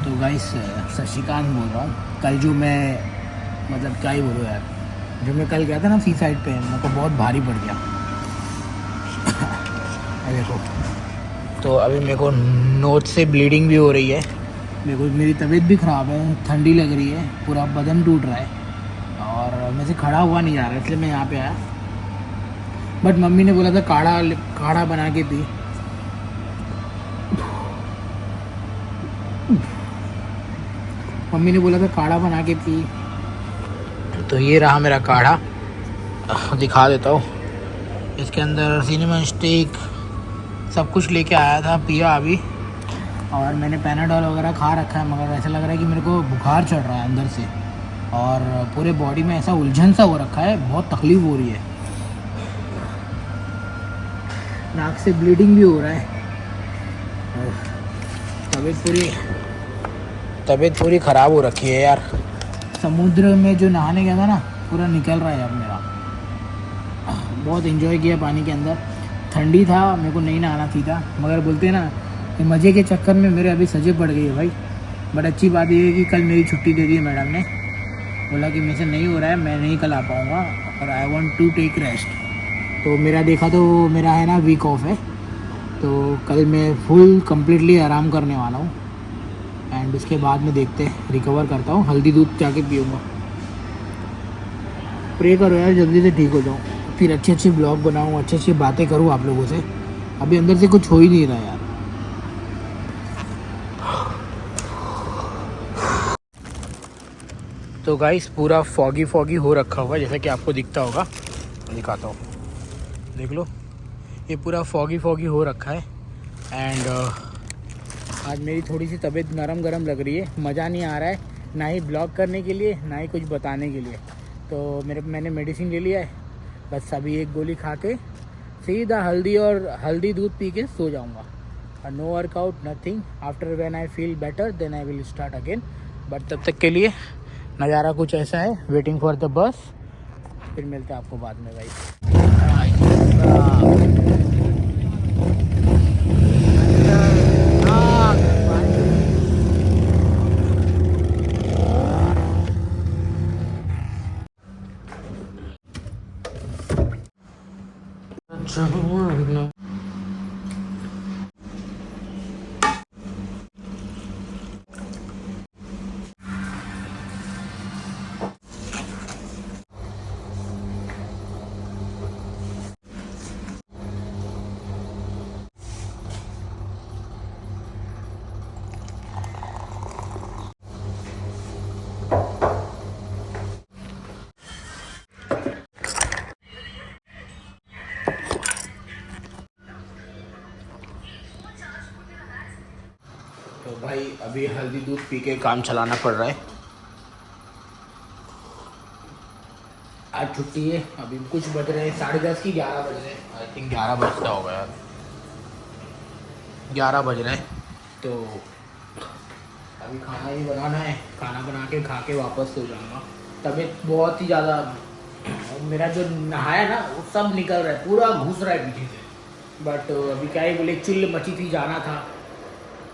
तो गाइस शशिकांत बोल रहा हूँ। कल जो मैं मतलब क्या ही बोलूँ यार, जो मैं कल गया था ना सी साइड पे, मेरे को बहुत भारी पड़ गया। देखो, तो अभी मेरे को नोज से ब्लीडिंग भी हो रही है, मेरे को मेरी तबीयत भी ख़राब है, ठंडी लग रही है, पूरा बदन टूट रहा है और मैं से खड़ा हुआ नहीं जा रहा, इसलिए मैं यहाँ पे आया। बट मम्मी ने बोला था काढ़ा बना के पी। मम्मी ने बोला था काढ़ा बना के पी, तो ये रहा मेरा काढ़ा। दिखा देता हूँ, इसके अंदर सिनेमन स्टिक सब कुछ लेके आया था, पिया अभी। और मैंने पैनाडॉल वगैरह खा रखा है, मगर ऐसा लग रहा है कि मेरे को बुखार चढ़ रहा है अंदर से और पूरे बॉडी में ऐसा उलझन सा हो रखा है, बहुत तकलीफ़ हो रही है, नाक से ब्लीडिंग भी हो रहा है। तबीयत पूरी ख़राब हो रखी है यार। समुद्र में जो नहाने गया था ना, पूरा निकल रहा है अब मेरा। बहुत एंजॉय किया पानी के अंदर, ठंडी था, मेरे को नहीं नहाना थी था, मगर बोलते हैं ना कि मज़े के चक्कर में मेरे अभी सजे पड़ गई है भाई। बट अच्छी बात ये है कि कल मेरी छुट्टी दे दी मैडम ने, बोला कि मेरे से नहीं हो रहा है, मैं नहीं कल आ पाऊँगा और I want to take rest. तो मेरा देखा तो मेरा है ना वीक ऑफ है, तो कल मैं फुल कम्प्लीटली आराम करने वाला हूँ एंड उसके बाद में देखते रिकवर करता हूँ, हल्दी दूध जाके पीऊँगा। प्रे करो यार जल्दी से ठीक हो जाऊँ, फिर अच्छी अच्छी ब्लॉग बनाऊँ, अच्छी अच्छी बातें करूँ आप लोगों से। अभी अंदर से कुछ हो ही नहीं रहा यार। तो गाइस पूरा फॉगी हो रखा हुआ है, जैसा कि आपको दिखता होगा, दिखाता हूँ, देख लो, ये पूरा फॉगी हो रखा है। एंड आज मेरी थोड़ी सी तबीयत नरम गरम लग रही है, मज़ा नहीं आ रहा है, ना ही ब्लॉग करने के लिए ना ही कुछ बताने के लिए। तो मैंने मेडिसिन ले लिया है, बस अभी एक गोली खा के सीधा हल्दी दूध पी के सो जाऊंगा। और no workout, nothing. After when I feel better then I will start again. But तब तक के लिए नज़ारा कुछ ऐसा है, वेटिंग फॉर द बस। फिर मिलते हैं आपको बाद में भाई। तो भाई अभी हल्दी दूध पी के काम चलाना पड़ रहा है। आज छुट्टी है, अभी कुछ बज रहे हैं 10:30 की 11 बज रहे हैं, आई थिंक 11 बजता होगा यार, 11 बज रहे हैं। तो अभी खाना ही बनाना है, खाना बना के खा के वापस सो जाऊँगा। तबीयत बहुत ही ज़्यादा, मेरा जो नहाया ना वो सब निकल रहा है, पूरा घुस रहा है पीछे से। बट अभी क्या ही बोले, चिल्ल मची थी, जाना था,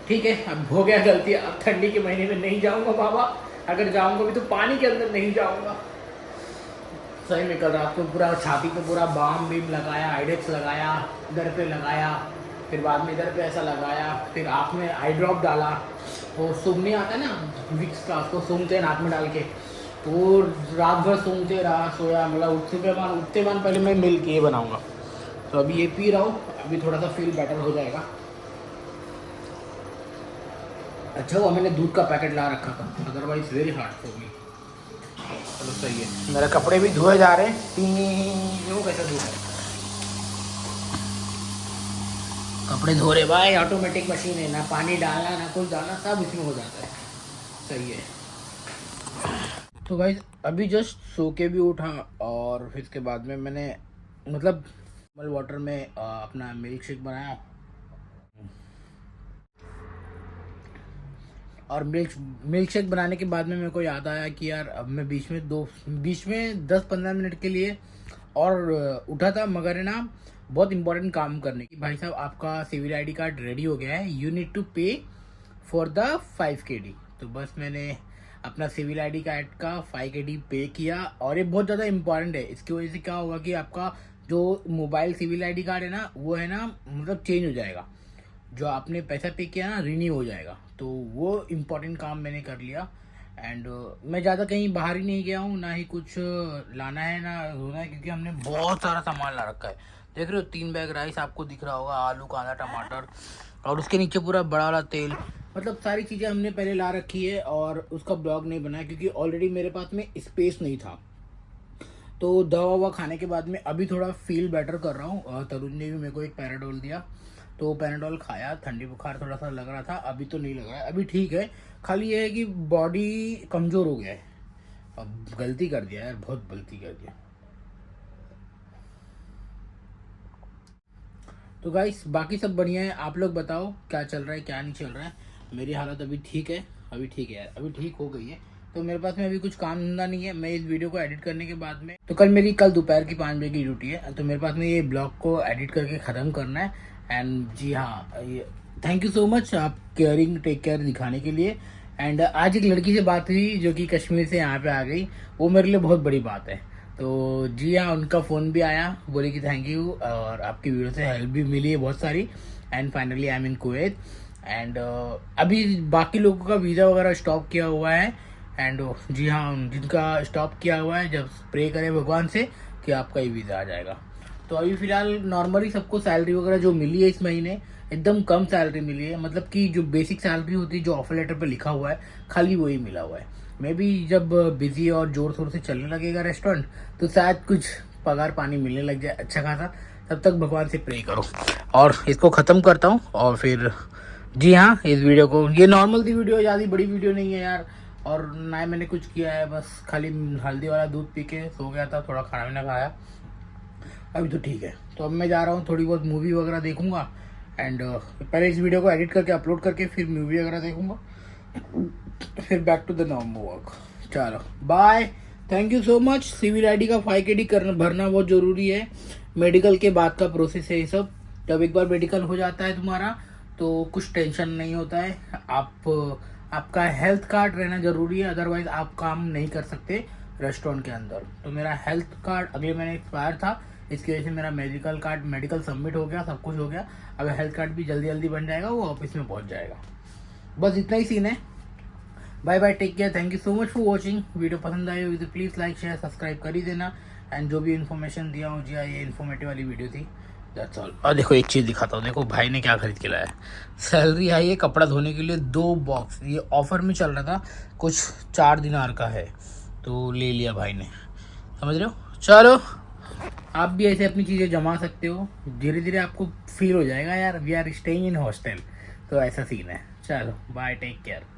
ठीक है, अब हो गया गलती। अब ठंडी के महीने में नहीं जाऊंगा बाबा, अगर जाऊंगा भी तो पानी के अंदर नहीं जाऊंगा। सही में कल रात को पूरा छाती पे पूरा बाम बीम लगाया, आइडेक्स लगाया, इधर पे लगाया, फिर बाद में इधर पे ऐसा लगाया, फिर आँख में आई ड्रॉप डाला, वो सूंघने आता है ना विक्स का, उसको सूंघते हैं नाक में डाल के, तो रात भर सूंघते रहा, सोया, मतलब उठते मान पहले मैं मिल्क ये बनाऊँगा। तो अभी ये पी रहा हूँ, अभी थोड़ा सा फील बेटर हो जाएगा। अच्छा हुआ मैंने दूध का पैकेट ला रखा था, otherwise very hard for me. चलो सही है, मेरे कपड़े भी धोए जा रहे हैं। क्यों कैसे धो रहे, कपड़े धो रहे भाई, ऑटोमेटिक मशीन है, ना पानी डालना ना कुछ डालना, सब इसमें हो जाता है। सही है। तो भाई अभी जस्ट सो के भी उठा और फिर इसके बाद में मैंने मतलब वाटर में अपना मिल्क शेक बनाया और मिल्क शेक बनाने के बाद में मेरे को याद आया कि यार अब मैं बीच में 10-15 मिनट के लिए और उठा था, मगर है ना बहुत इंपॉर्टेंट काम करने की। भाई साहब आपका सिविल आईडी कार्ड रेडी हो गया है, यू नीड टू पे फॉर द 5 KD। तो बस मैंने अपना सिविल आईडी कार्ड का 5KD पे किया, और ये बहुत ज़्यादा इम्पॉर्टेंट है। इसकी वजह से क्या होगा कि आपका जो मोबाइल सिविल आईडी कार्ड है ना, वो है ना मतलब चेंज हो जाएगा। जो आपने पैसा पे किया ना, रिन्यू हो जाएगा। तो वो इम्पोर्टेंट काम मैंने कर लिया। एंड मैं ज़्यादा कहीं बाहर ही नहीं गया हूँ, ना ही कुछ लाना है ना होना है, क्योंकि हमने बहुत सारा सामान ला रखा है। देख रहे हो 3 बैग राइस आपको दिख रहा होगा, आलू कांदा टमाटर, और उसके नीचे पूरा बड़ा वाला तेल। मतलब सारी चीज़ें हमने पहले ला रखी है, और उसका ब्लॉग नहीं बनाया क्योंकि ऑलरेडी मेरे पास में स्पेस नहीं था। तो दवा ववा खाने के बाद में अभी थोड़ा फील बेटर कर रहा हूँ। तरुण ने भी मेरे को एक पैराडोल दिया, तो पैराडोल खाया। ठंडी बुखार थोड़ा सा लग रहा था, अभी तो नहीं लग रहा है, अभी ठीक है। खाली ये है कि बॉडी कमज़ोर हो गया है। अब गलती कर दिया यार, बहुत गलती कर दिया। तो गाइस बाकी सब बढ़िया है, आप लोग बताओ क्या चल रहा है क्या नहीं चल रहा है। मेरी हालत अभी ठीक है, अभी ठीक है यार, अभी ठीक हो गई है। तो मेरे पास में अभी कुछ काम धंधा नहीं है। मैं इस वीडियो को एडिट करने के बाद में, तो कल दोपहर की 5 बजे की ड्यूटी है, तो मेरे पास में ये ब्लॉग को एडिट करके ख़त्म करना है। एंड जी हाँ, थैंक यू सो मच आप केयरिंग टेक केयर दिखाने के लिए। एंड आज एक लड़की से बात हुई जो कि कश्मीर से यहाँ पे आ गई, वो मेरे लिए बहुत बड़ी बात है। तो जी हाँ, उनका फ़ोन भी आया, बोले कि थैंक यू, और आपकी वीडियो से हेल्प भी मिली है बहुत सारी। And finally I am in Kuwait. And अभी बाकी लोगों का वीज़ा वगैरह स्टॉप किया हुआ है। एंड जी हाँ, जिनका स्टॉप किया हुआ है, जब प्रे करें भगवान से कि आपका ही वीज़ा आ जाएगा। तो अभी फ़िलहाल नॉर्मली सबको सैलरी वगैरह जो मिली है इस महीने, एकदम कम सैलरी मिली है। मतलब कि जो बेसिक सैलरी होती है, जो ऑफर लेटर पे लिखा हुआ है, खाली वही मिला हुआ है। मैं भी जब बिजी और जोर शोर से चलने लगेगा रेस्टोरेंट, तो शायद कुछ पगार पानी मिलने लग जाए अच्छा खासा। तब तक भगवान से प्रे करो। और इसको ख़त्म करता हूँ, और फिर जी हाँ, इस वीडियो को, ये नॉर्मल सी वीडियो, ज़्यादा बड़ी वीडियो नहीं है यार। और ना ही मैंने कुछ किया है, बस खाली हल्दी वाला दूध पी के सो गया था, थोड़ा खाना वाना खाया, अभी तो ठीक है। तो अब मैं जा रहा हूँ, थोड़ी बहुत मूवी वगैरह देखूंगा। एंड पहले इस वीडियो को एडिट करके अपलोड करके फिर मूवी वगैरह देखूंगा, फिर back to the normal work. चलो bye, thank you so much. Civil ID का 5KD करना भरना बहुत ज़रूरी है, मेडिकल के बाद का प्रोसेस है ये सब। जब एक बार मेडिकल हो जाता है तुम्हारा, तो कुछ टेंशन नहीं होता है। आपका हेल्थ कार्ड रहना ज़रूरी है, अदरवाइज आप काम नहीं कर सकते रेस्टोरेंट के अंदर। तो मेरा हेल्थ कार्ड अगले महीने एक्सपायर था, इसकी वजह से मेरा मेडिकल सबमिट हो गया, सब कुछ हो गया। अब हेल्थ कार्ड भी जल्दी जल्दी बन जाएगा, वो ऑफिस में पहुंच जाएगा। बस इतना ही सीन है। Bye bye, take care, thank you so much for watching. Video पसंद आई होगी तो प्लीज़ लाइक शेयर सब्सक्राइब कर ही देना। एंड जो भी इन्फॉर्मेशन दिया हूँ, जी ये इन्फॉर्मेटिव वाली वीडियो थी, दैट्स ऑल। और देखो एक चीज़ दिखाता हूँ, देखो भाई ने क्या खरीद के लाया है। सैलरी आई है कपड़ा धोने के लिए 2 बॉक्स, ये ऑफर में चल रहा था, कुछ 4 दिनार का है, तो ले लिया भाई ने, समझ रहे हो। चलो आप भी ऐसे अपनी चीज़ें जमा सकते हो, धीरे धीरे आपको फील हो जाएगा यार, we are staying in hostel, तो ऐसा सीन है। चलो बाय, टेक केयर।